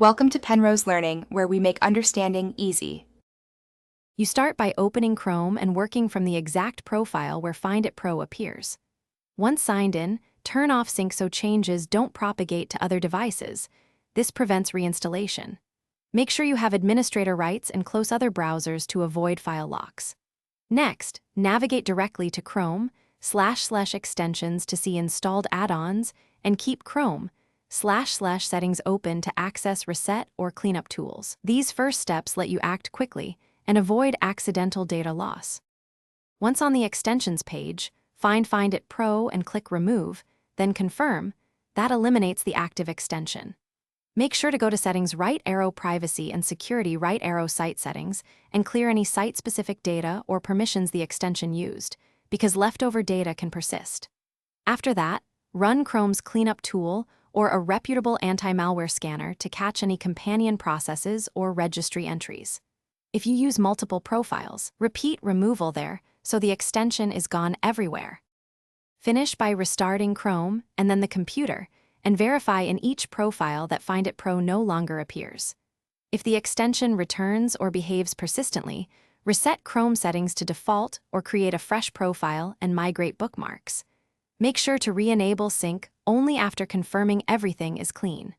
Welcome to Penrose Learning, where we make understanding easy. You start by opening Chrome and working from the exact profile where Find It Pro appears. Once signed in, turn off sync so changes don't propagate to other devices. This prevents reinstallation. Make sure you have administrator rights and close other browsers to avoid file locks. Next, navigate directly to Chrome//extensions to see installed add-ons and keep Chrome//settings open to access reset or cleanup tools. These first steps let you act quickly and avoid accidental data loss. Once on the extensions page, find It Pro and click Remove, then Confirm. That eliminates the active extension. Make sure to go to Settings right arrow Privacy and Security right arrow Site Settings and clear any site-specific data or permissions the extension used, because leftover data can persist. After that, run Chrome's cleanup tool or a reputable anti-malware scanner to catch any companion processes or registry entries. If you use multiple profiles, repeat removal there so the extension is gone everywhere. Finish by restarting Chrome and then the computer, and verify in each profile that Find It Pro no longer appears. If the extension returns or behaves persistently, reset Chrome settings to default or create a fresh profile and migrate bookmarks. Make sure to re-enable sync only after confirming everything is clean.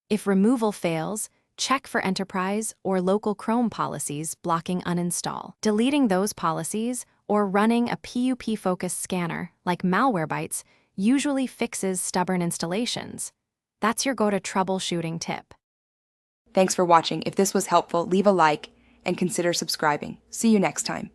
If removal fails, check for enterprise or local Chrome policies blocking uninstall. Deleting those policies or running a PUP-focused scanner like Malwarebytes usually fixes stubborn installations. That's your go-to troubleshooting tip. Thanks for watching. If this was helpful, leave a like and consider subscribing. See you next time.